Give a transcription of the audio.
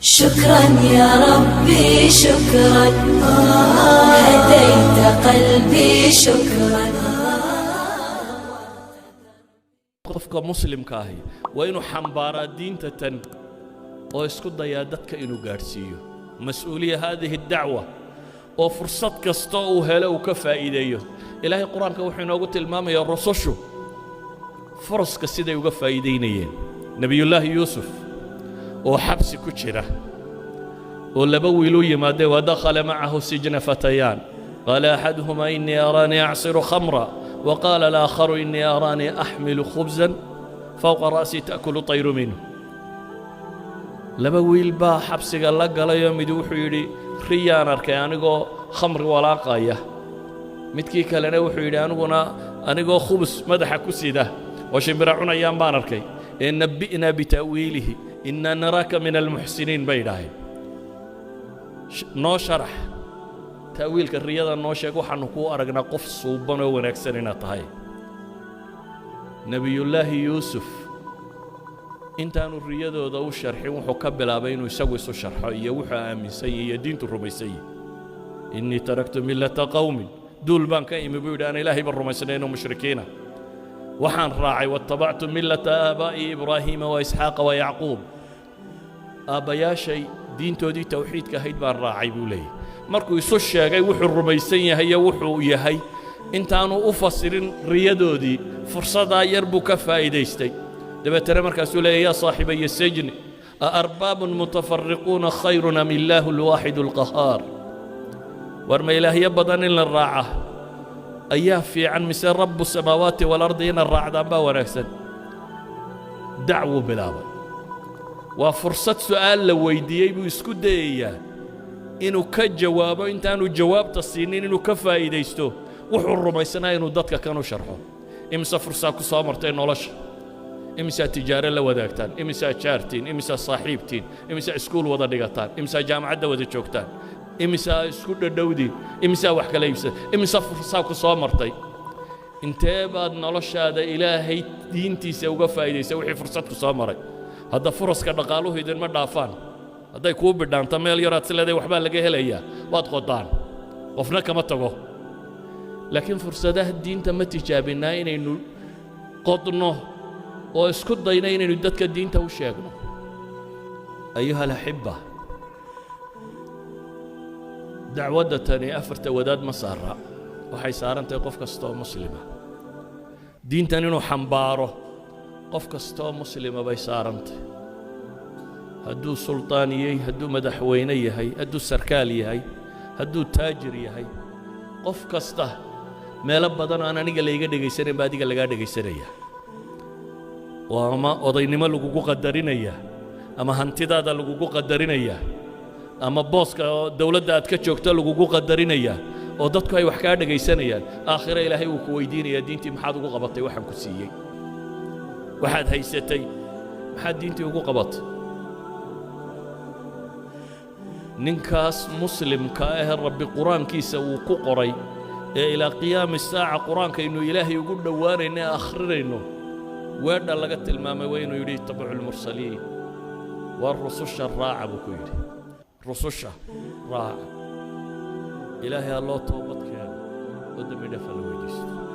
شكرا يا ربي شكرا هديت قلبي شكرا. qofka muslimka ahi waa inuu xambaaraa diinta tan oo isku dayaa dadka inuu gaarsiiyo mas'uuliya hadhihi dacwa oo fursad kasta uu helo uu ka faa'iideeyo. ilaahay quraanka wuxuu inoogu tilmaamayaa rusushu furska siday uga faa'iideynayeen. nabiyullaahi yuusuf oo xabsi ku jira oo laba wiil u yimaadeen wadakhala macahu sijna fatayaan qala axaduhuma innii araanii acsiru khamra وقال الآخر إني أراني أحمل خبزا فوق رأسي تأكل الطير منه. لما ويلبا حبسك الله قال يوم يدوحوا يدي ريان أركي أنيقو خمر ولا قاية متكي كلنا وحوا يدي أنيقو خبز مدح كسيدة وشمرعون أيام بان أركي إن نبئنا بتأويله إنا نراك من المحسنين بيداي نو شرح تأويلك الرياضة النوشة وحنكو أرجنا قف صوبنا ونكسرنا طهي. نبي الله يوسف أنت أنو الرياضة ذو الشرح وحكبل بينه يسوي الشرح يوحى من سيء دين الرميسي إني تركت ملة قوم دول بان كايم بيقول أنا إلهي بالرميسيين ومشركين وحن راعي واتبعت ملة آبائي إبراهيم وإسحاق ويعقوب. أبا شيء دين تودي توحيد كهيد بان راعي بولي markuu isu sheegay wuxuu rumaysan yahay iyo wuxuu yahay intaanu u fasirin riyadoodii fursadaa yar buu ka faa'iidaystay. dabeetana markaasuu leeyahay yaa saaxiibay sijni aarbaabun mutafarriquuna khayrun am illaahu alwaaxidu alqahaar. war ma ilaahyo badan in la raaca ayaa fiican mise rabbu samaawaati walardi in la raacdaan baa wanaagsan. dacwo bilaabay waa fursad su'aal la weydiiyey buu isku dayayaa inuu ka jawaabo intaanu jawaabta siinin inuu ka faa'iidaysto wuxuu rumaysanaa inuu dadka kan u sharxo. imisa fursaa ku soo martay nolosha, imisa tijaaro la wadaagtaan, imisa jaartiin, imisa saaxiibtiin, imisa iskuul wada dhigataan, imisa jaamacadda wada joogtaan, imisa isku dhadhowdiin, imisa wax kala iibsan, imisa fursaa ku soo martay. intee baad noloshaada ilaahay diintiisa uga faa'iidaysay wixii fursad ku soo maray? hadda furaska dhaqaaluhu idinma dhaafaan. hadday kuu bidhaanto meel yaraad si leedahay waxbaa laga helayaa waad qodaan qofna kama tago. laakiin fursadaha diinta ma tijaabinaa inaynu qodno oo isku dayno inaynu dadka diinta u sheegno. ayuha alaxibba dacwadda tani afarta wadaad ma saara waxay saarantahay qof kastoo muslima. diintan inuu xambaaro qof kastoo muslima bay saarantahay. hadduu sultaan yahay, hadduu madaxweyne yahay, hadduu sarkaal yahay, hadduu taajir yahay, qof kasta meelo badan aan aniga layga dhegaysanayn baa adiga lagaa dhegaysanaya. oo ama odaynimo lagugu qadarinaya, ama hantidaada lagugu qadarinaya, ama booska dawladda aad ka joogto lagugu qadarinaya, oo dadku ay wax kaa dhegaysanayaan. aakhira ilaahay wuu ku weydiinayaa diintii maxaad ugu qabatay waxaan ku siiyey. waxaad haysatay maxaad diintii ugu qabatay? ninkaas muslimka ah rabbi quraankiisa uu ku qoray ee ilaa qiyaam saaca quraanka inuu ilaahay ugu dhawaanayna akhrinayno weedha laga tilmaamay waa inuu yidhi tabucul mursaliin waa rususha raaca buu ku yidhi. rususha raaca ilaahay alloo toobad keeno oo dembi dhaaf la weydiisto.